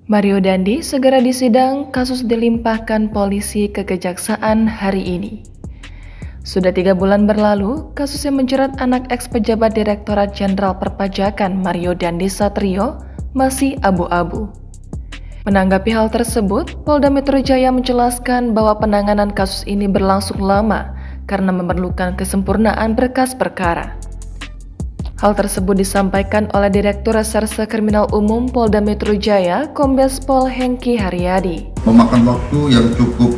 Mario Dandi segera disidang, kasus dilimpahkan polisi ke kejaksaan hari ini. Sudah 3 bulan berlalu, kasus yang menjerat anak ex-pejabat Direktorat Jenderal Perpajakan Mario Dandi Satrio masih abu-abu. Menanggapi hal tersebut, Polda Metro Jaya menjelaskan bahwa penanganan kasus ini berlangsung lama karena memerlukan kesempurnaan berkas perkara. Hal tersebut disampaikan oleh Direktur Reserse Kriminal Umum Polda Metro Jaya, Kombes Pol Hengki Haryadi. Memakan waktu yang cukup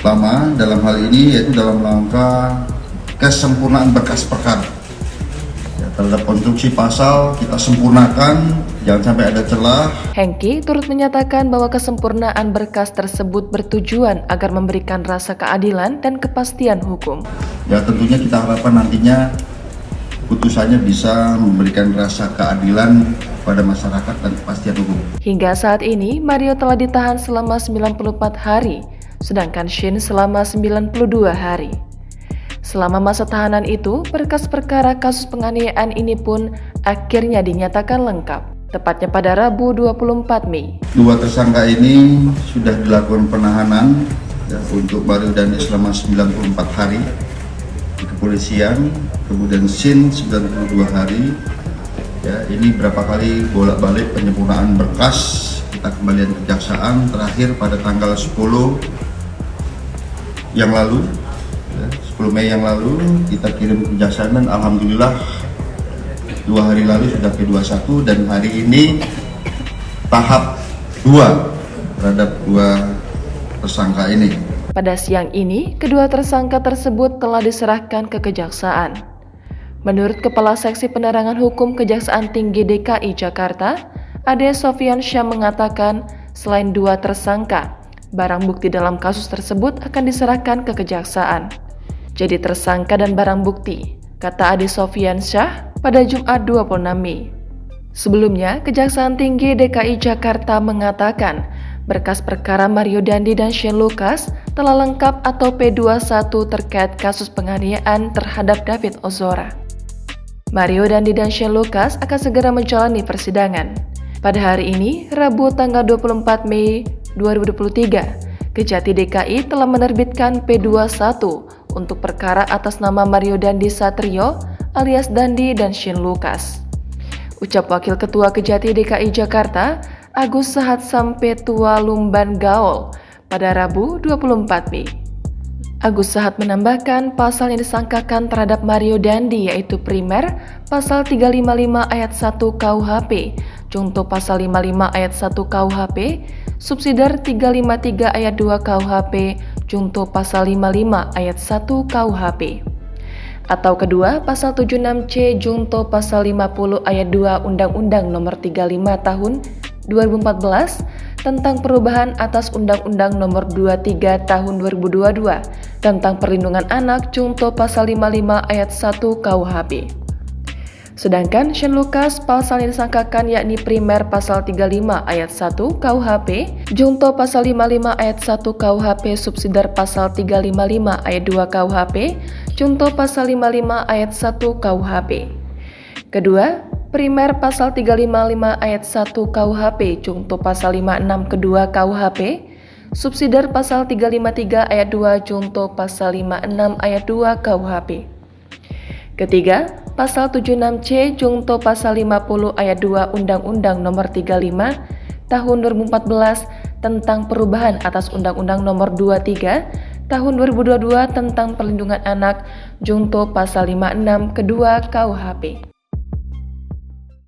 lama dalam hal ini, yaitu dalam rangka kesempurnaan berkas perkara. Terhadap konstruksi pasal kita sempurnakan, jangan sampai ada celah. Hengki turut menyatakan bahwa kesempurnaan berkas tersebut bertujuan agar memberikan rasa keadilan dan kepastian hukum. Ya, tentunya kita harapkan nantinya putusannya bisa memberikan rasa keadilan pada masyarakat dan kepastian hukum. Hingga saat ini, Mario telah ditahan selama 94 hari, sedangkan Shin selama 92 hari. Selama masa tahanan itu, berkas perkara kasus penganiayaan ini pun akhirnya dinyatakan lengkap, tepatnya pada Rabu 24 Mei. Dua tersangka ini sudah dilakukan penahanan untuk Mario Dandi selama 94 hari di kepolisian, kemudian Shin 92 hari. Ya, ini berapa kali bolak-balik penyempurnaan berkas, kita kembalian kejaksaan terakhir pada tanggal 10 yang lalu, 10 Mei yang lalu kita kirim ke kejaksaan dan alhamdulillah 2 hari lalu sudah P21 dan hari ini tahap 2 terhadap 2 tersangka ini. Pada siang ini, kedua tersangka tersebut telah diserahkan ke kejaksaan. Menurut Kepala Seksi Penerangan Hukum Kejaksaan Tinggi DKI Jakarta, Ade Sofian Syah mengatakan selain 2 tersangka, barang bukti dalam kasus tersebut akan diserahkan ke kejaksaan. Jadi tersangka dan barang bukti, kata Ade Sofian Syah pada Jumat 26 Mei. Sebelumnya, Kejaksaan Tinggi DKI Jakarta mengatakan berkas perkara Mario Dandi dan Shane Lucas telah lengkap atau P21 terkait kasus penganiayaan terhadap David Ozora. Mario Dandi dan Shane Lucas akan segera menjalani persidangan. Pada hari ini, Rabu tanggal 24 Mei 2023, Kejati DKI telah menerbitkan P21 untuk perkara atas nama Mario Dandi Satrio alias Dandi dan Shane Lucas. Ucap Wakil Ketua Kejati DKI Jakarta, Agus Sahat Sampetua Lumban Gaol pada Rabu 24 Mei. Agus Sahat menambahkan pasal yang disangkakan terhadap Mario Dandi yaitu primer pasal 355 ayat 1 KUHP, contoh pasal 55 ayat 1 KUHP, subsidiar 353 ayat 2 KUHP, contoh pasal 55 ayat 1 KUHP. Atau kedua, pasal 76C junto pasal 50 ayat 2 Undang-Undang Nomor 35 Tahun 2014 tentang perubahan atas Undang-Undang Nomor 23 Tahun 2022 tentang perlindungan anak junto pasal 55 ayat 1 KUHP. Sedangkan Shane Lucas pasal yang disangkakan yakni primer pasal 35 ayat 1 KUHP, junto pasal 55 ayat 1 KUHP subsidiar pasal 355 ayat 2 KUHP, junto pasal 55 ayat 1 KUHP. Kedua, primer pasal 355 ayat 1 KUHP, junto pasal 56 kedua KUHP, subsidiar pasal 353 ayat 2 junto pasal 56 ayat 2 KUHP. Ketiga, pasal 76C junto pasal 50 ayat 2 Undang-Undang Nomor 35 Tahun 2014 tentang perubahan atas Undang-Undang Nomor 23 Tahun 2022 tentang perlindungan anak junto pasal 56 kedua KUHP.